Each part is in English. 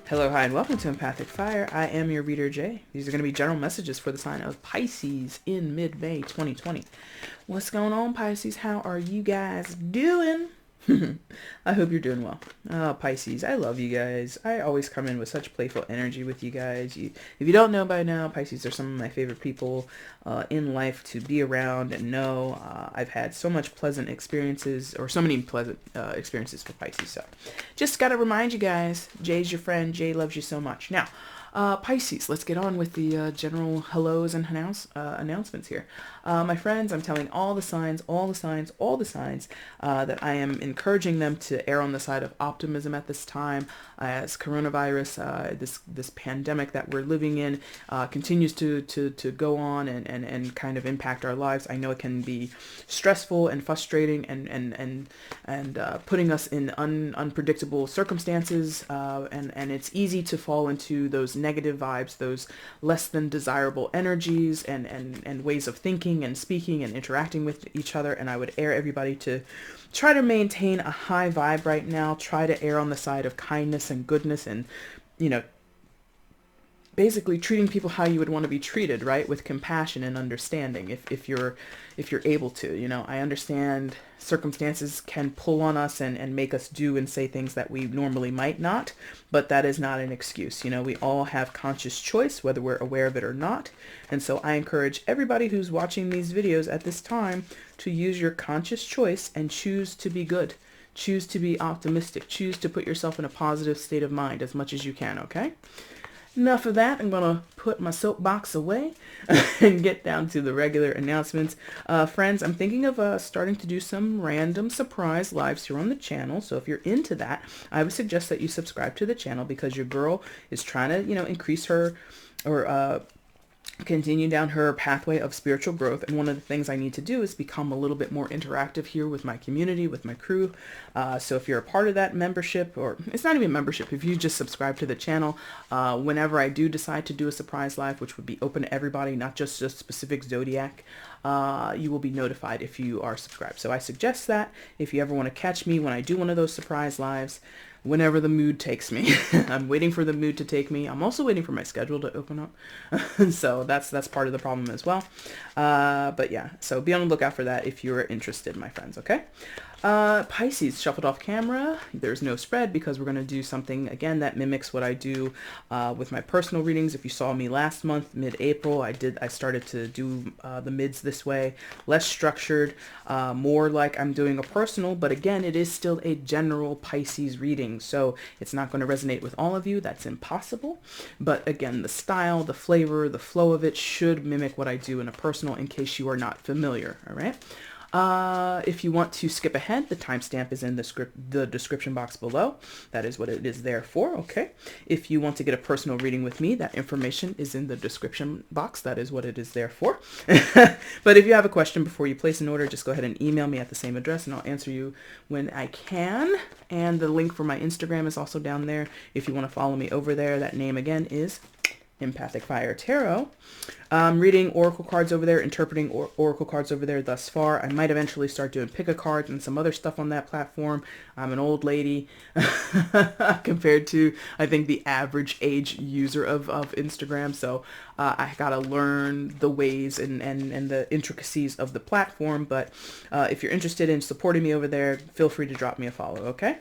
Hello, hi, and welcome to Empathic Fire. I am your reader, Jay. These are going to be general messages for the sign of Pisces in mid-May 2020. What's going on, Pisces? How are you guys doing? I hope you're doing well. Oh, Pisces, I love you guys. I always come in with such playful energy with you guys. If you don't know by now, Pisces are some of my favorite people in life to be around and know. I've had so much pleasant experiences, or so many pleasant experiences with Pisces. So just got to remind you guys, Jay's your friend. Jay loves you so much. Now, Pisces, let's get on with the general hellos and announcements here. My friends, I'm telling all the signs that I am encouraging them to err on the side of optimism at this time, as coronavirus, this pandemic that we're living in, continues to go on and kind of impact our lives. I know it can be stressful and frustrating and putting us in unpredictable circumstances, and it's easy to fall into those negative vibes, those less than desirable energies and ways of thinking and speaking and interacting with each other. And I would err everybody to try to maintain a high vibe right now. Try to err on the side of kindness and goodness and, you know, basically treating people how you would want to be treated, right? With compassion and understanding, if you're able to. You know, I understand circumstances can pull on us and make us do and say things that we normally might not, but that is not an excuse. You know, we all have conscious choice, whether we're aware of it or not. And so I encourage everybody who's watching these videos at this time to use your conscious choice and choose to be good. Choose to be optimistic. Choose to put yourself in a positive state of mind as much as you can, okay? Enough of that. I'm going to put my soapbox away and get down to the regular announcements. Friends, I'm thinking of starting to do some random surprise lives here on the channel. So if you're into that, I would suggest that you subscribe to the channel, because your girl is trying to, you know, increase her or continue down her pathway of spiritual growth. And one of the things I need to do is become a little bit more interactive here with my community, with my crew. So if you're a part of that membership, or it's not even membership, if you just subscribe to the channel, whenever I do decide to do a surprise live, which would be open to everybody, not just a specific zodiac, you will be notified if you are subscribed. So I suggest that if you ever want to catch me when I do one of those surprise lives, whenever the mood takes me. I'm waiting for the mood to take me. I'm also waiting for my schedule to open up. So that's part of the problem as well. But yeah, so be on the lookout for that if you're interested, my friends, okay? Pisces, shuffled off camera. There's no spread because we're going to do something, again, that mimics what I do with my personal readings. If you saw me last month, mid-April, I started to do the mids this way, less structured, more like I'm doing a personal, but again, it is still a general Pisces reading, so it's not going to resonate with all of you. That's impossible. But again, the style, the flavor, the flow of it should mimic what I do in a personal, in case you are not familiar, all right? If you want to skip ahead, the timestamp is in the description box below. That is what it is there for, okay? If you want to get a personal reading with me, that information is in the description box. That is what it is there for. But if you have a question before you place an order, just go ahead and email me at the same address, and I'll answer you when I can. And the link for my Instagram is also down there if you want to follow me over there. That name again is EmpathicFire Tarot. Reading oracle cards over there, interpreting oracle cards over there thus far. I might eventually start doing pick-a-cards and some other stuff on that platform. I'm an old lady compared to, I think, the average age user of Instagram. So I gotta learn the ways and the intricacies of the platform. But if you're interested in supporting me over there, feel free to drop me a follow, okay?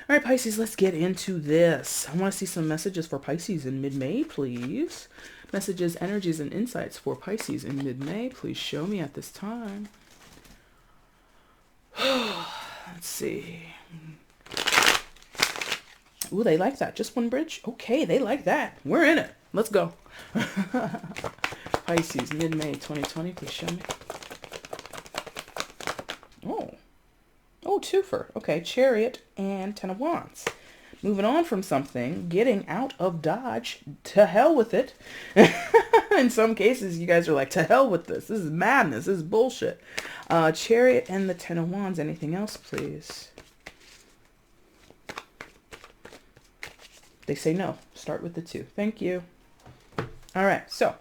All right, Pisces, let's get into this. I want to see some messages for Pisces in mid-May, please. Messages, energies, and insights for Pisces in mid-May. Please show me at this time. Let's see. Ooh, they like that. Just one bridge? Okay, they like that. We're in it. Let's go. Pisces, mid-May 2020. Please show me. Oh, twofer. Okay, Chariot and Ten of Wands. Moving on from something, getting out of Dodge. To hell with it. In some cases, you guys are like, to hell with this. This is madness. This is bullshit. Chariot and the Ten of Wands. Anything else, please? They say no. Start with the 2. Thank you. All right, so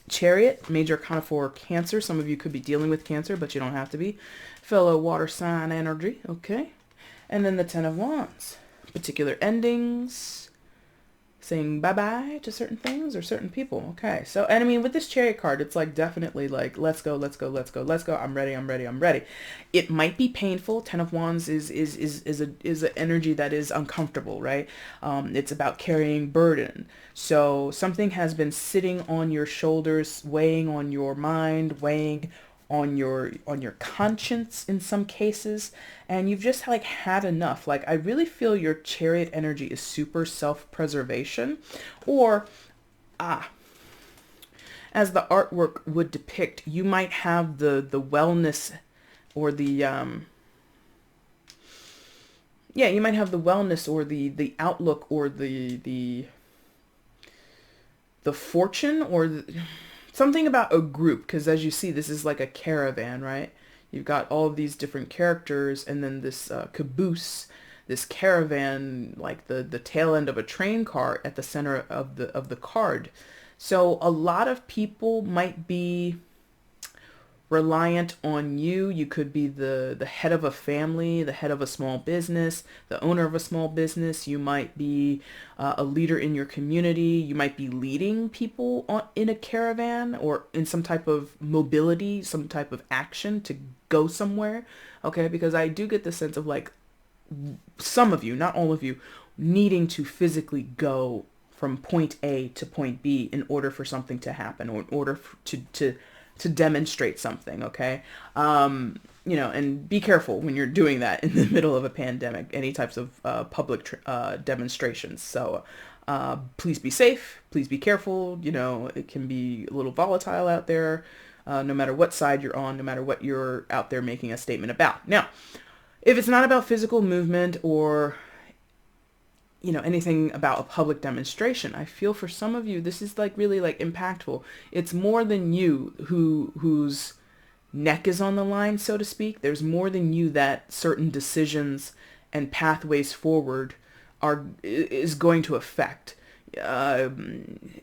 Chariot, major arcana for Cancer. Some of you could be dealing with Cancer, but you don't have to be. Fellow water sign energy, okay? And then the Ten of Wands. Particular endings, saying bye-bye to certain things or certain people. Okay. So, and I mean, with this Chariot card, it's like definitely like, let's go, let's go, let's go, let's go. I'm ready. I'm ready. I'm ready. It might be painful. Ten of Wands is an energy that is uncomfortable, right? It's about carrying burden. So something has been sitting on your shoulders, weighing on your mind, weighing on your conscience in some cases, and you've just like had enough. Like, I really feel your Chariot energy is super self-preservation, or as the artwork would depict, you might have the wellness or the you might have the wellness or the outlook or the fortune or something about a group, because as you see, this is like a caravan, right? You've got all of these different characters, and then this caboose, this caravan, like the tail end of a train car at the center of the card. So a lot of people might be reliant on you. You could be the head of a family, the head of a small business, the owner of a small business. You might be a leader in your community. You might be leading people in a caravan or in some type of mobility, some type of action to go somewhere. Okay, because I do get the sense of like some of you, not all of you, needing to physically go from point A to point B in order for something to happen, or in order to demonstrate something. Okay. And be careful when you're doing that in the middle of a pandemic, any types of public demonstrations. So please be safe. Please be careful. It can be a little volatile out there, no matter what side you're on, no matter what you're out there making a statement about. Now, if it's not about physical movement or anything about a public demonstration, I feel for some of you, this is like really like impactful. It's more than you whose neck is on the line, so to speak. There's more than you that certain decisions and pathways forward is going to affect.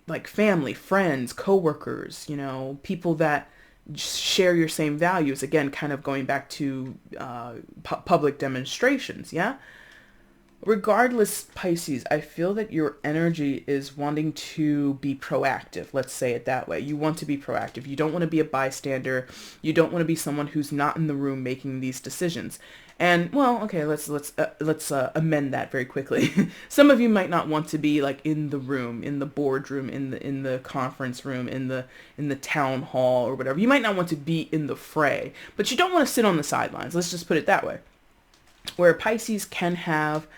Like family, friends, coworkers, people that share your same values. Again, kind of going back to public demonstrations, yeah? Regardless, Pisces, I feel that your energy is wanting to be proactive. Let's say it that way. You want to be proactive. You don't want to be a bystander. You don't want to be someone who's not in the room making these decisions. And well, okay, let's amend that very quickly. Some of you might not want to be like in the room, in the boardroom, in the conference room, in the town hall or whatever. You might not want to be in the fray, but you don't want to sit on the sidelines. Let's just put it that way. Where Pisces can have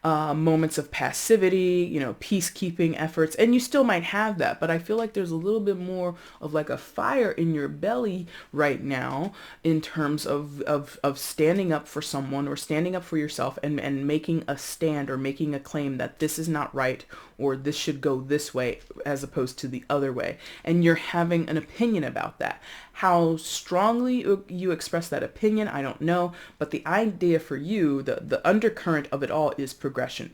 moments of passivity, peacekeeping efforts, and you still might have that, but I feel like there's a little bit more of like a fire in your belly right now in terms of standing up for someone or standing up for yourself and making a stand or making a claim that this is not right or this should go this way as opposed to the other way. And you're having an opinion about that. How strongly you express that opinion, I don't know, but the idea for you, the undercurrent of it all is progression,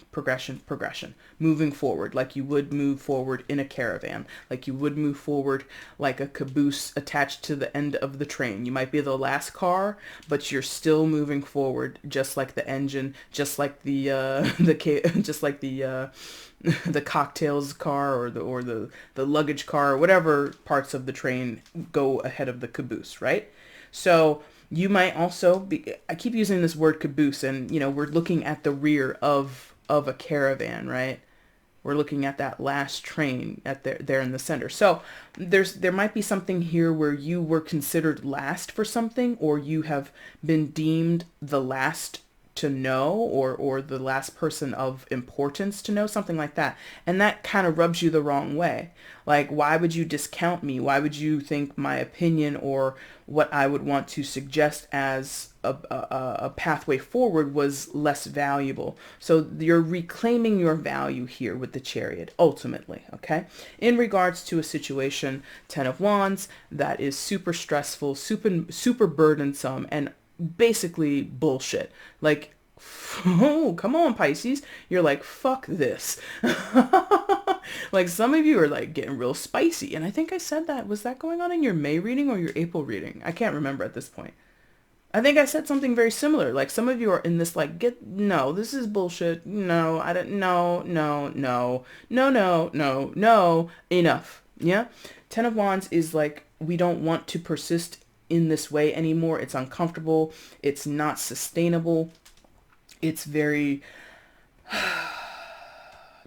moving forward like you would move forward in a caravan, like you would move forward like a caboose attached to the end of the train. You might be the last car, but you're still moving forward, just like the engine, just like the the cocktails car or the luggage car or whatever parts of the train go ahead of the caboose, right? So you might also be, I keep using this word caboose, and we're looking at the rear of a caravan, right? We're looking at that last train there in the center. So there might be something here where you were considered last for something, or you have been deemed the last to know, or the last person of importance to know, something like that. And that kind of rubs you the wrong way. Like, why would you discount me? Why would you think my opinion or what I would want to suggest as a pathway forward was less valuable? So you're reclaiming your value here with the Chariot, ultimately, okay? In regards to a situation, Ten of Wands, that is super stressful, super burdensome, and basically bullshit. Like, oh, come on, Pisces. You're like, fuck this. Like, some of you are like getting real spicy. And I think I said that. Was that going on in your May reading or your April reading? I can't remember at this point. I think I said something very similar. Like some of you are in this like no, this is bullshit. No, I don't no, enough. Yeah? 10 of Wands is like we don't want to persist in this way anymore. It's uncomfortable. It's not sustainable. It's very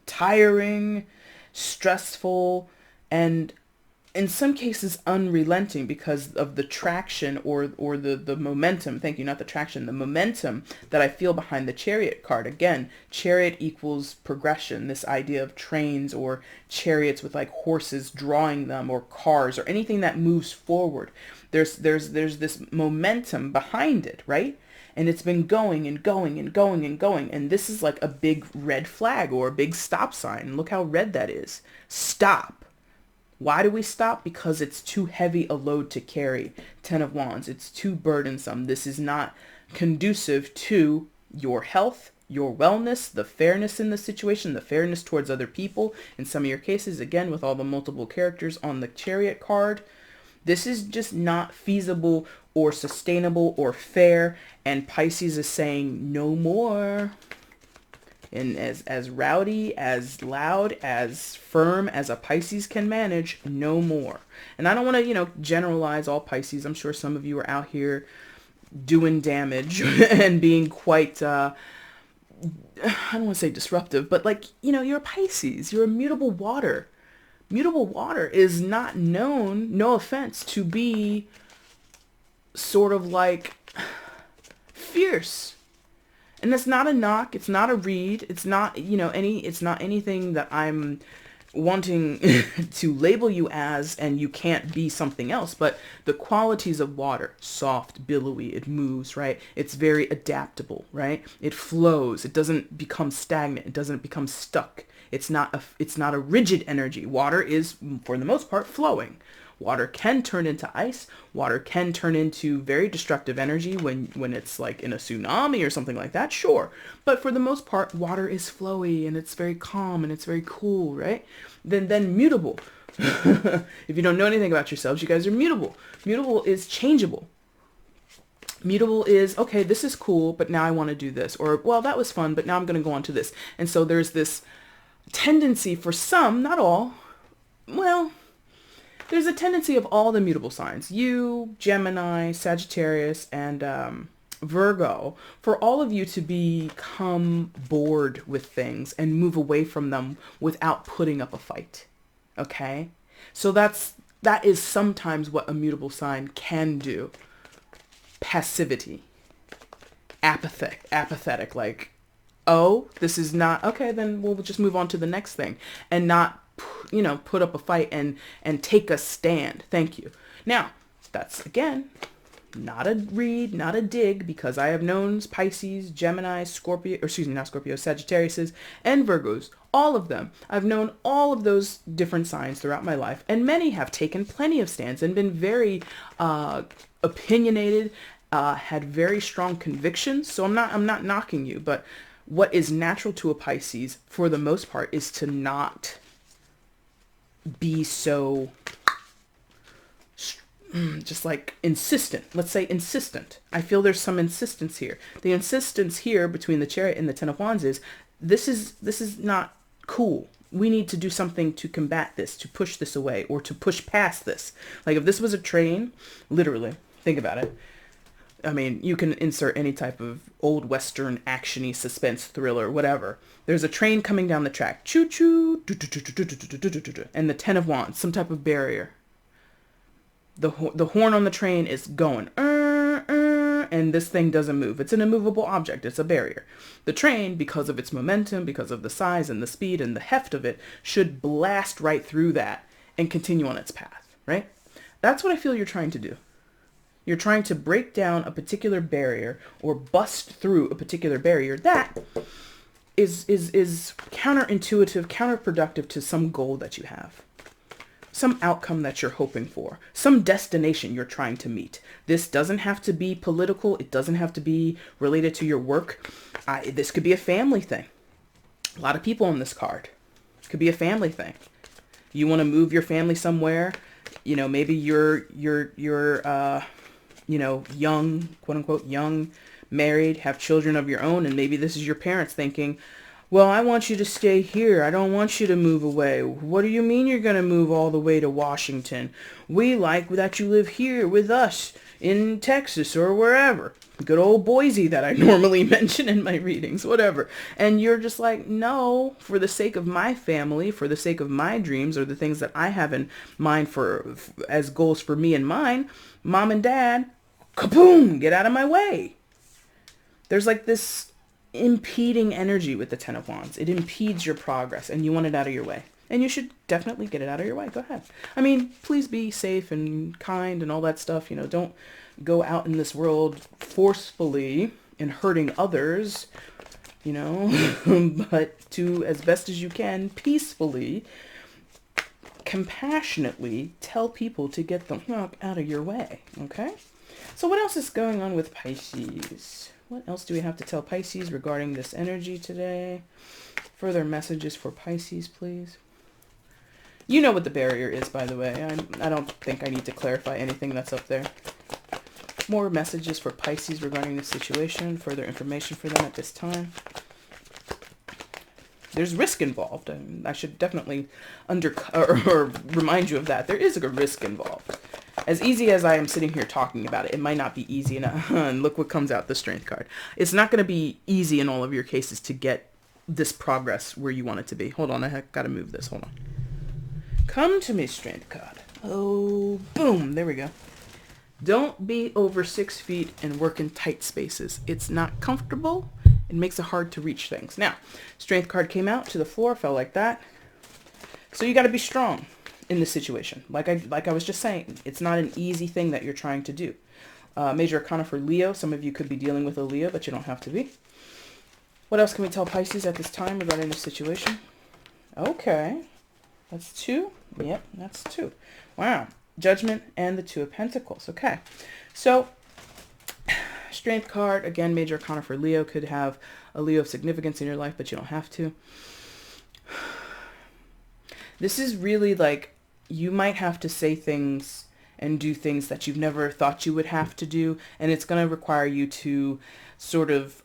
tiring, stressful, and in some cases unrelenting because of the traction or the momentum. Thank you, not the traction, the momentum that I feel behind the Chariot card. Again, Chariot equals progression, this idea of trains or chariots with like horses drawing them, or cars, or anything that moves forward. There's this momentum behind it, right? And it's been going and going and going and going. And this is like a big red flag or a big stop sign. Look how red that is. Stop. Why do we stop? Because it's too heavy a load to carry. 10 of Wands. It's too burdensome. This is not conducive to your health, your wellness, the fairness in the situation, the fairness towards other people. In some of your cases, again, with all the multiple characters on the Chariot card, this is just not feasible or sustainable or fair. And Pisces is saying no more. And as rowdy, as loud, as firm as a Pisces can manage, no more. And I don't want to, generalize all Pisces. I'm sure some of you are out here doing damage and being quite, I don't want to say disruptive, but like, you're a Pisces. You're a mutable water. Mutable water is not known, no offense, to be sort of like fierce. And it's not a knock, it's not a read, it's not, it's not anything that I'm wanting to label you as and you can't be something else. But the qualities of water, soft, billowy, it moves, right? It's very adaptable, right? It flows, it doesn't become stagnant, it doesn't become stuck. It's not a rigid energy. Water is, for the most part, flowing. Water can turn into ice. Water can turn into very destructive energy when it's like in a tsunami or something like that, sure. But for the most part, water is flowy and it's very calm and it's very cool, right? Then mutable. If you don't know anything about yourselves, you guys are mutable. Mutable is changeable. Mutable is, okay, this is cool, but now I want to do this. Or, well, that was fun, but now I'm going to go on to this. And so there's this tendency for some, not all, well, there's a tendency of all the mutable signs, you, Gemini, Sagittarius, and Virgo, for all of you to become bored with things and move away from them without putting up a fight. Okay? So that is sometimes what a mutable sign can do. Passivity. Apathetic, like, oh, this is not, okay, then we'll just move on to the next thing and not put up a fight and take a stand. Thank you. Now, that's, again, not a read, not a dig, because I have known Pisces, Gemini, Scorpio, or excuse me, not Scorpio, Sagittariuses, and Virgos, all of them. I've known all of those different signs throughout my life, and many have taken plenty of stands and been very opinionated, had very strong convictions. So I'm not knocking you, but what is natural to a Pisces, for the most part, is to not be so just like insistent. Let's say insistent. I feel there's some insistence here. The insistence here between the Chariot and the 10 of Wands is this is not cool. We need to do something to combat this, to push this away, or to push past this. Like if this was a train, literally, think about it. I mean, you can insert any type of old Western actiony suspense thriller, whatever. There's a train coming down the track. Choo-choo. And the 10 of Wands, some type of barrier. The horn on the train is going. And this thing doesn't move. It's an immovable object. It's a barrier. The train, because of its momentum, because of the size and the speed and the heft of it, should blast right through that and continue on its path, right? That's what I feel you're trying to do. You're trying to break down a particular barrier or bust through a particular barrier that is counterintuitive, counterproductive to some goal that you have, some outcome that you're hoping for, some destination you're trying to meet. This doesn't have to be political. It doesn't have to be related to your work. This could be a family thing. A lot of people on this card. It could be a family thing. You want to move your family somewhere. Maybe you're young, quote unquote, young, married, have children of your own. And maybe this is your parents thinking, well, I want you to stay here. I don't want you to move away. What do you mean you're going to move all the way to Washington? We like that you live here with us in Texas or wherever. Good old Boise that I normally mention in my readings, whatever. And you're just like, no, for the sake of my family, for the sake of my dreams, or the things that I have in mind for as goals for me and mine, mom and dad, kaboom, get out of my way. There's like this impeding energy with the Ten of Wands. It impedes your progress and you want it out of your way. And you should definitely get it out of your way. Go ahead. I mean, please be safe and kind and all that stuff. Don't go out in this world forcefully and hurting others, but to, as best as you can, peacefully, compassionately tell people to get the fuck out of your way. Okay? So what else is going on with Pisces? What else do we have to tell Pisces regarding this energy today? Further messages for Pisces, please. You know what the barrier is, by the way. I don't think I need to clarify anything that's up there. More messages for Pisces regarding the situation. Further information for them at this time. There's risk involved. I should definitely or remind you of that. There is a risk involved. As easy as I am sitting here talking about it, it might not be easy enough. And look what comes out, the Strength card. It's not going to be easy in all of your cases to get this progress where you want it to be. Hold on, I got to move this. Hold on. Come to me, Strength card. Oh, boom. There we go. Don't be over 6 feet and work in tight spaces. It's not comfortable. It makes it hard to reach things. Now, Strength card came out to the floor, fell like that. So you got to be strong in this situation. Like I was just saying, it's not an easy thing that you're trying to do. Major Arcana for Leo. Some of you could be dealing with a Leo, but you don't have to be. What else can we tell Pisces at this time regarding this situation? Okay. That's 2. Yep, that's 2. Wow. Judgment and the 2 of Pentacles. Okay. So, Strength card, again, Major Arcana for Leo. Could have a Leo of significance in your life, but you don't have to. This is really like, you might have to say things and do things that you've never thought you would have to do. And it's going to require you to sort of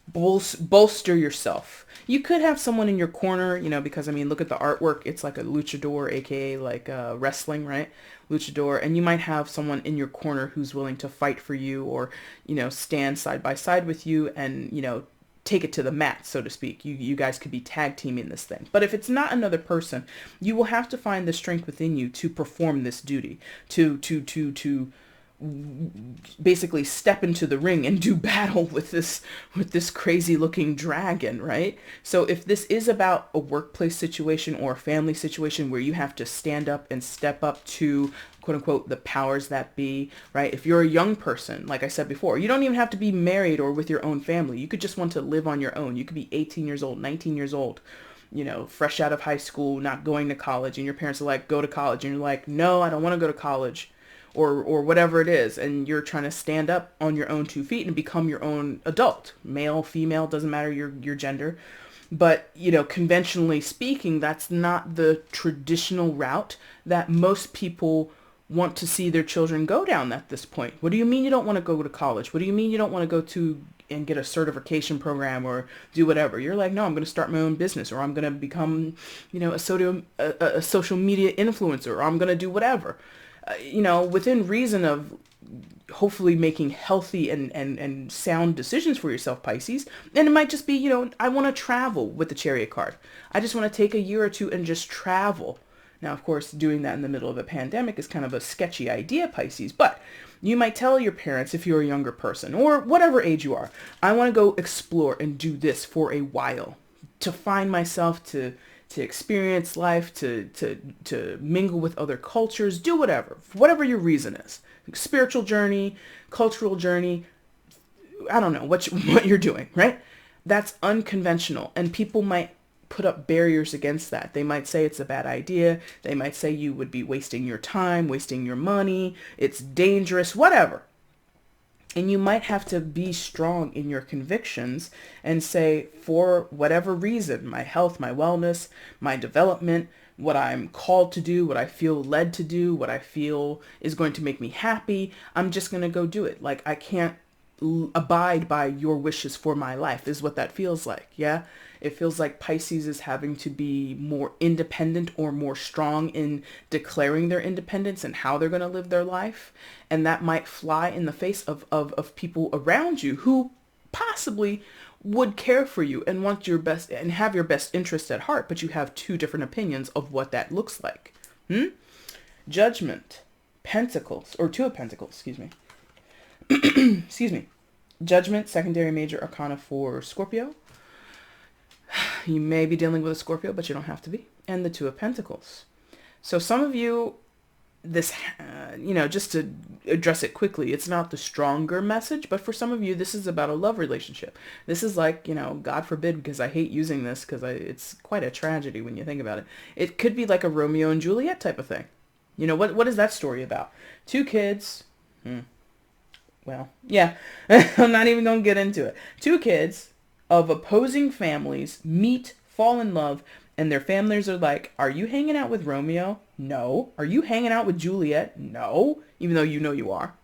bolster yourself. You could have someone in your corner, because I mean, look at the artwork. It's like a luchador, aka like wrestling, right? Luchador. And you might have someone in your corner who's willing to fight for you or, stand side by side with you and, take it to the mat, so to speak. You guys could be tag teaming this thing. But if it's not another person, you will have to find the strength within you to perform this duty, to basically step into the ring and do battle with this crazy looking dragon, right? So if this is about a workplace situation or a family situation where you have to stand up and step up to, quote unquote, the powers that be, right? If you're a young person, like I said before, you don't even have to be married or with your own family. You could just want to live on your own. You could be 18 years old, 19 years old, fresh out of high school, not going to college, and your parents are like, go to college. And you're like, no, I don't want to go to college. Or whatever it is, and you're trying to stand up on your own 2 feet and become your own adult, male, female, doesn't matter your gender. But, conventionally speaking, that's not the traditional route that most people want to see their children go down at this point. What do you mean you don't want to go to college? What do you mean you don't want to go to and get a certification program or do whatever? You're like, no, I'm going to start my own business, or I'm going to become, a social media influencer, or I'm going to do whatever. Within reason of hopefully making healthy and sound decisions for yourself, Pisces. And it might just be, I want to travel with the Chariot card. I just want to take a year or two and just travel. Now, of course, doing that in the middle of a pandemic is kind of a sketchy idea, Pisces, but you might tell your parents if you're a younger person or whatever age you are, I want to go explore and do this for a while to find myself, to experience life, to mingle with other cultures, do whatever your reason is. Spiritual journey, cultural journey, I don't know what you're doing, right? That's unconventional, and people might put up barriers against that. They might say it's a bad idea. They might say you would be wasting your time, wasting your money. It's dangerous, whatever. And you might have to be strong in your convictions and say, for whatever reason, my health, my wellness, my development, what I'm called to do, what I feel led to do, what I feel is going to make me happy. I'm just going to go do it. Like, I can't abide by your wishes for my life is what that feels like. Yeah. It feels like Pisces is having to be more independent or more strong in declaring their independence and how they're going to live their life. And that might fly in the face of people around you who possibly would care for you and want your best and have your best interest at heart, but you have two different opinions of what that looks like. Judgment, Pentacles, or Two of Pentacles, excuse me. Excuse me. Judgment, secondary major arcana for Scorpio. You may be dealing with a Scorpio, but you don't have to be. And the Two of Pentacles. So some of you, this, just to address it quickly, it's not the stronger message, but for some of you, this is about a love relationship. This is like, God forbid, because I hate using this because it's quite a tragedy when you think about it. It could be like a Romeo and Juliet type of thing. What is that story about? Two kids. Well, yeah, I'm not even going to get into it. Two kids of opposing families meet, fall in love, and their families are like, are you hanging out with Romeo? No. Are you hanging out with Juliet? No. Even though you are.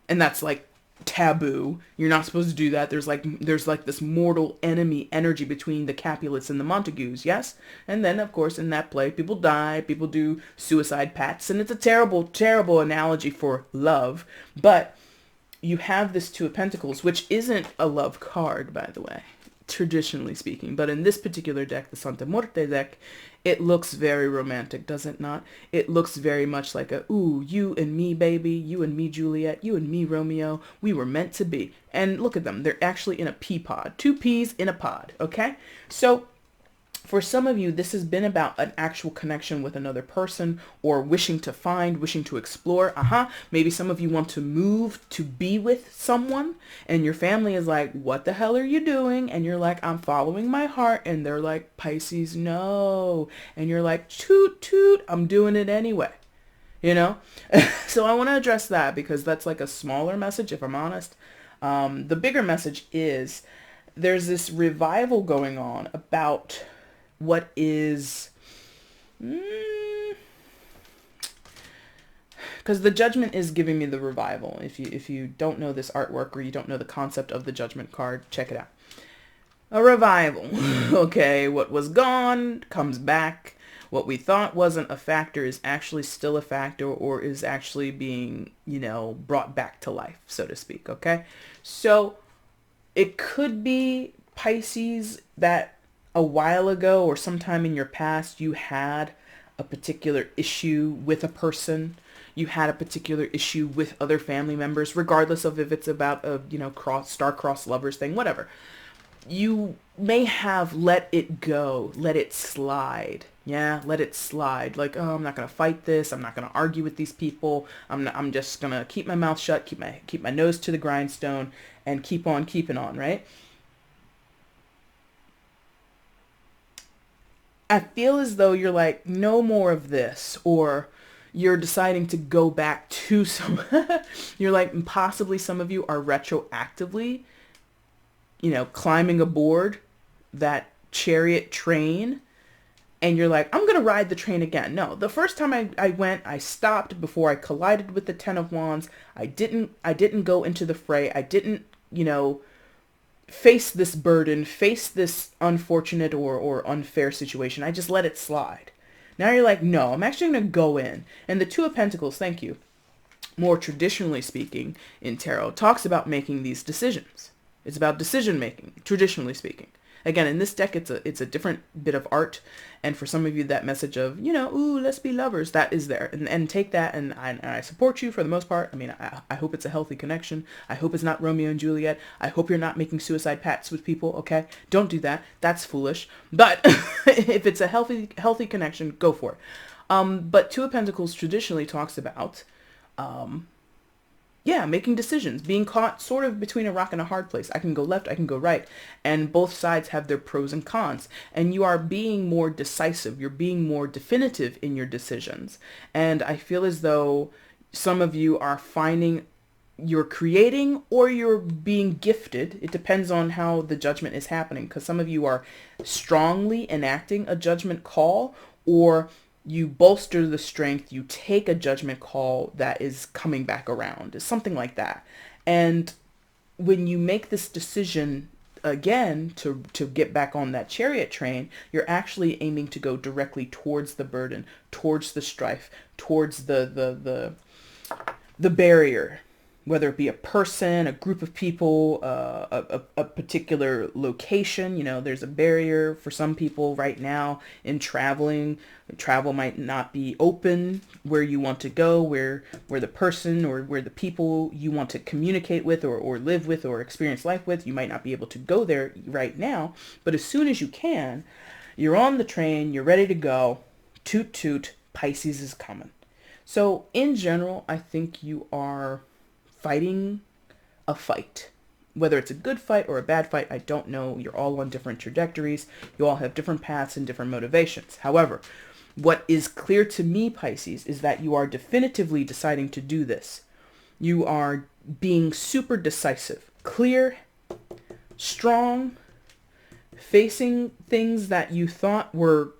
And that's like taboo. You're not supposed to do that. There's like this mortal enemy energy between the Capulets and the Montagues, yes? And then, of course, in that play, people die, people do suicide pacts, and it's a terrible, terrible analogy for love. But you have this Two of Pentacles, which isn't a love card, by the way, traditionally speaking. But in this particular deck, the Santa Muerte deck, it looks very romantic, does it not? It looks very much like ooh, you and me, baby, you and me, Juliet, you and me, Romeo, we were meant to be. And look at them. They're actually in a pea pod. Two peas in a pod, okay? So for some of you, this has been about an actual connection with another person or wishing to explore. Maybe some of you want to move to be with someone and your family is like, what the hell are you doing? And you're like, I'm following my heart. And they're like, Pisces, no. And you're like, toot, toot, I'm doing it anyway. So I want to address that because that's like a smaller message, if I'm honest. The bigger message is there's this revival going on about what is, because the Judgment is giving me the revival. If you don't know this artwork or you don't know the concept of the Judgment card, check it out. A revival. Okay, what was gone comes back. What we thought wasn't a factor is actually still a factor or is actually being, brought back to life, so to speak. Okay, so it could be Pisces that a while ago or sometime in your past, you had a particular issue with a person. You had a particular issue with other family members, regardless of if it's about a, star-crossed lovers thing, whatever. You may have let it go, let it slide. Yeah, let it slide. Like, oh, I'm not going to fight this. I'm not going to argue with these people. I'm just going to keep my mouth shut, keep my nose to the grindstone and keep on keeping on, right? I feel as though you're like, no more of this, or you're deciding to go back to you're like, possibly some of you are retroactively, climbing aboard that chariot train, and you're like, I'm going to ride the train again. No, the first time I went, I stopped before I collided with the Ten of Wands. I didn't go into the fray. I didn't, face this burden, face this unfortunate or unfair situation. I just let it slide. Now you're like, no, I'm actually going to go in. And the Two of Pentacles, thank you, more traditionally speaking in tarot, talks about making these decisions. It's about decision making, traditionally speaking. Again, in this deck, it's a different bit of art. And for some of you, that message of, ooh, let's be lovers, that is there. And take that, and I support you for the most part. I mean, I hope it's a healthy connection. I hope it's not Romeo and Juliet. I hope you're not making suicide pacts with people, okay? Don't do that. That's foolish. But if it's a healthy connection, go for it. But Two of Pentacles traditionally talks about making decisions, being caught sort of between a rock and a hard place. I can go left, I can go right. And both sides have their pros and cons. And you are being more decisive. You're being more definitive in your decisions. And I feel as though some of you are finding you're creating or you're being gifted. It depends on how the judgment is happening. Because some of you are strongly enacting a judgment call, or you bolster the strength, you take a judgment call that is coming back around. It's something like that. And when you make this decision again to get back on that chariot train, you're actually aiming to go directly towards the burden, towards the strife, towards the barrier, whether it be a person, a group of people, a particular location. You know, there's a barrier for some people right now in traveling. Travel might not be open where you want to go, where the person or where the people you want to communicate with or live with or experience life with, you might not be able to go there right now. But as soon as you can, you're on the train, you're ready to go. Toot toot, Pisces is coming. So in general, I think you are fighting a fight. Whether it's a good fight or a bad fight, I don't know. You're all on different trajectories. You all have different paths and different motivations. However, what is clear to me, Pisces, is that you are definitively deciding to do this. You are being super decisive, clear, strong, facing things that you thought were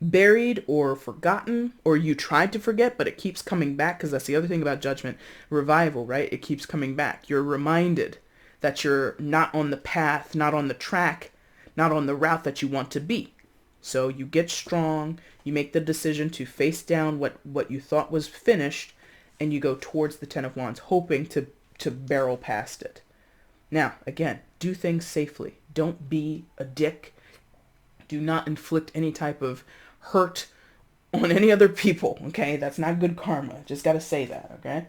buried or forgotten, or you tried to forget, but it keeps coming back, because that's the other thing about judgment revival, right? It keeps coming back. You're reminded that you're not on the path, not on the track, not on the route that you want to be. So you get strong, you make the decision to face down what you thought was finished, and you go towards the Ten of Wands, hoping to barrel past it. Now, again, do things safely. Don't be a dick. Do not inflict any type of hurt on any other people, okay? That's not good karma. Just got to say that, okay?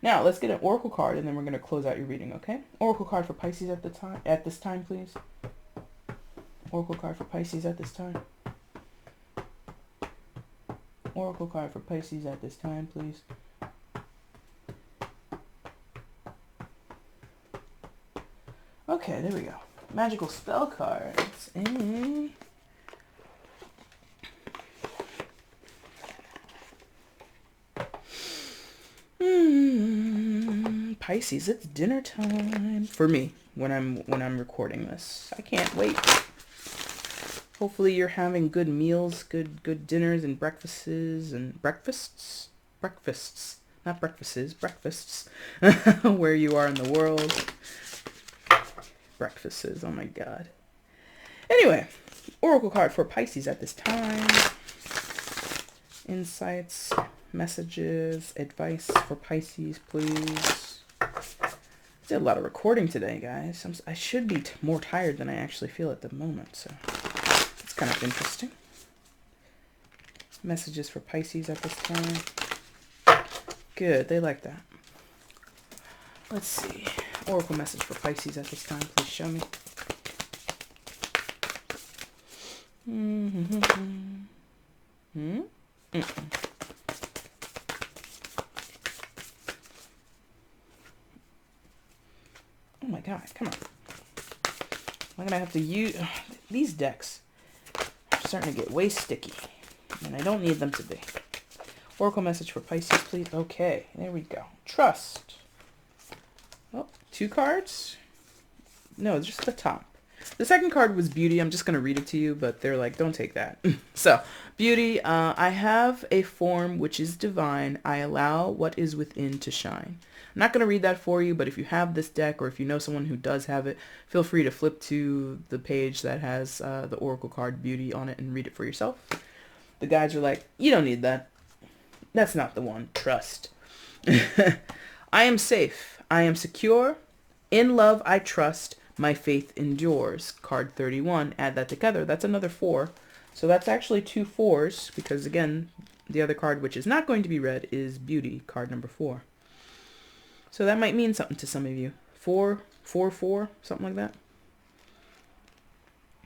Now, let's get an oracle card, and then we're going to close out your reading, okay? Oracle card for Pisces at this time, please. Oracle card for Pisces at this time. Oracle card for Pisces at this time, please. Okay, there we go. Magical spell cards. And Pisces, it's dinner time for me when I'm recording this. I can't wait. Hopefully you're having good meals, good dinners and breakfasts, not breakfasts, breakfasts, where you are in the world. Breakfasts, oh my God. Anyway, oracle card for Pisces at this time. Insights, messages, advice for Pisces, please. I did a lot of recording today, guys. I should be more tired than I actually feel at the moment, so it's kind of interesting. Messages for Pisces at this time. Good, they like that. Let's see. Oracle message for Pisces at this time. Please show me. Oh my God, come on. I'm going to have to use... these decks are starting to get way sticky. And I don't need them to be. Oracle message for Pisces, please. Okay, there we go. Trust. Oh, 2 cards? No, just the top. The second card was beauty. I'm just going to read it to you, but they're like, don't take that. So, beauty, I have a form which is divine. I allow what is within to shine. I'm not going to read that for you, but if you have this deck or if you know someone who does have it, feel free to flip to the page that has the oracle card beauty on it and read it for yourself. The guides are like, you don't need that. That's not the one. Trust. I am safe. I am secure. In love, I trust. My faith endures. Card 31. Add that together. That's another 4. So that's actually 2 4s because, again, the other card which is not going to be read is beauty, card number 4. So that might mean something to some of you. 4, 4, 4, something like that.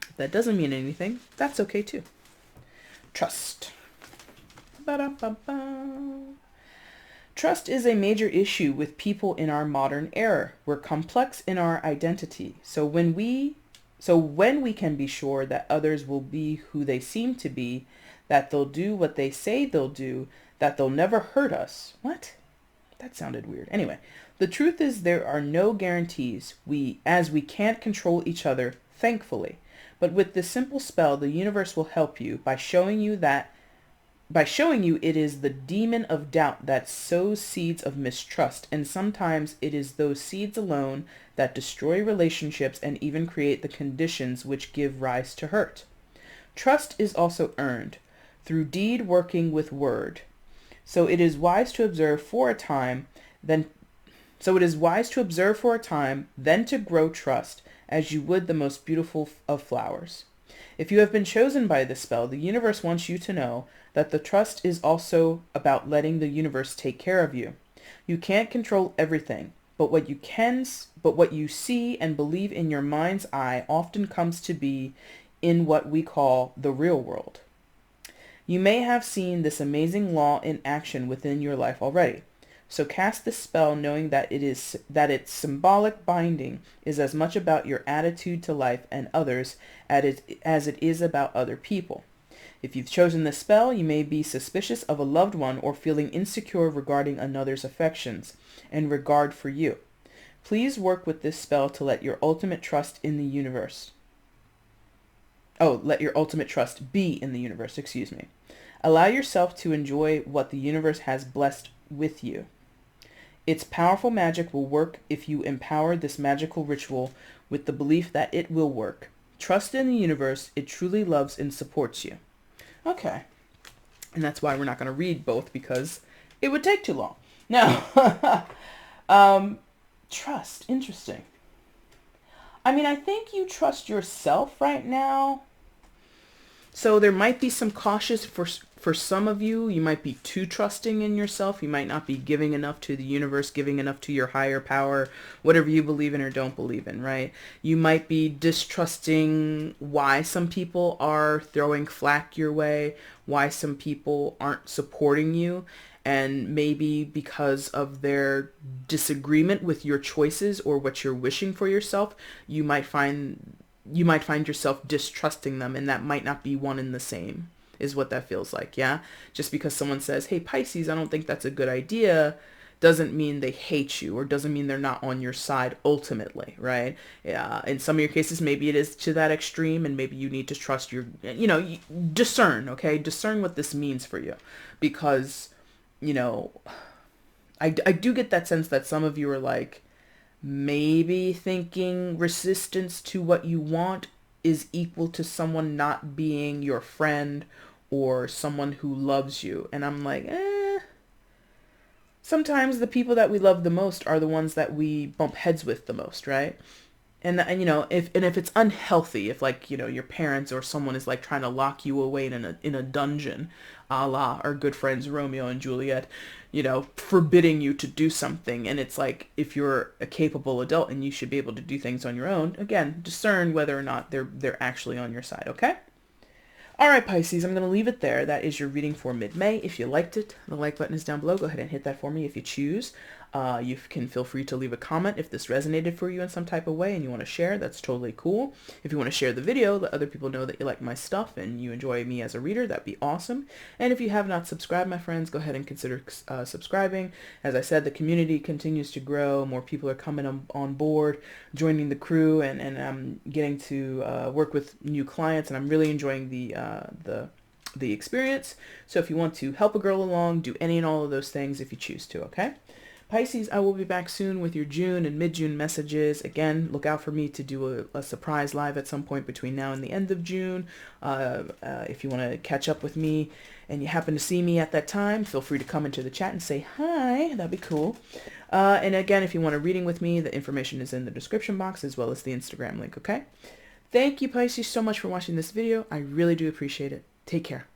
If that doesn't mean anything, that's okay too. Trust. Ba-da-ba-ba. Trust is a major issue with people in our modern era. We're complex in our identity. So when we can be sure that others will be who they seem to be, that they'll do what they say they'll do, that they'll never hurt us. What? That sounded weird. Anyway, the truth is there are no guarantees. We can't control each other, thankfully. But with this simple spell, the universe will help you by showing you that by showing you it is the demon of doubt that sows seeds of mistrust, and sometimes it is those seeds alone that destroy relationships and even create the conditions which give rise to hurt. Trust is also earned through deed working with word. So it is wise to observe for a time, then then to grow trust, as you would the most beautiful of flowers. If you have been chosen by this spell, the universe wants you to know that the trust is also about letting the universe take care of you. You can't control everything, but what you see and believe in your mind's eye often comes to be in what we call the real world. You may have seen this amazing law in action within your life already. So cast this spell knowing that its symbolic binding is as much about your attitude to life and others as it is about other people. If you've chosen this spell, you may be suspicious of a loved one or feeling insecure regarding another's affections and regard for you. Please work with this spell to let your ultimate trust in the universe. Let your ultimate trust be in the universe, excuse me. Allow yourself to enjoy what the universe has blessed with you. Its powerful magic will work if you empower this magical ritual with the belief that it will work. Trust in the universe. It truly loves and supports you. Okay. And that's why we're not going to read both, because it would take too long. Now, trust. Interesting. I mean, I think you trust yourself right now. So there might be some cautious for some of you. You might be too trusting in yourself. You might not be giving enough to the universe, giving enough to your higher power, whatever you believe in or don't believe in, right? You might be distrusting why some people are throwing flack your way, why some people aren't supporting you, and maybe because of their disagreement with your choices or what you're wishing for yourself, you might find yourself distrusting them, and that might not be one and the same, is what that feels like, yeah? Just because someone says, hey, Pisces, I don't think that's a good idea, doesn't mean they hate you, or doesn't mean they're not on your side ultimately, right? In some of your cases, maybe it is to that extreme, and maybe you need to trust discern, okay? Discern what this means for you, because, I do get that sense that some of you are like, maybe thinking resistance to what you want is equal to someone not being your friend or someone who loves you. And I'm like, sometimes the people that we love the most are the ones that we bump heads with the most, right? And if it's unhealthy, if your parents or someone is like trying to lock you away in a dungeon, a la our good friends Romeo and Juliet, forbidding you to do something, and it's like, if you're a capable adult and you should be able to do things on your own, again, discern whether or not they're actually on your side, okay? All right, Pisces, I'm going to leave it there. That is your reading for mid-May. If you liked it, the like button is down below. Go ahead and hit that for me if you choose. You can feel free to leave a comment if this resonated for you in some type of way and you want to share. That's totally cool. If you want to share the video, let other people know that you like my stuff and you enjoy me as a reader, that'd be awesome. And if you have not subscribed, my friends, go ahead and consider subscribing. As I said, the community continues to grow. More people are coming on board, joining the crew, and I'm getting to work with new clients, and I'm really enjoying the experience. So if you want to help a girl along, do any and all of those things if you choose to, okay? Pisces, I will be back soon with your June and mid-June messages. Again, look out for me to do a surprise live at some point between now and the end of June. If you want to catch up with me and you happen to see me at that time, feel free to come into the chat and say hi. That'd be cool. And again, if you want a reading with me, the information is in the description box as well as the Instagram link, okay? Thank you, Pisces, so much for watching this video. I really do appreciate it. Take care.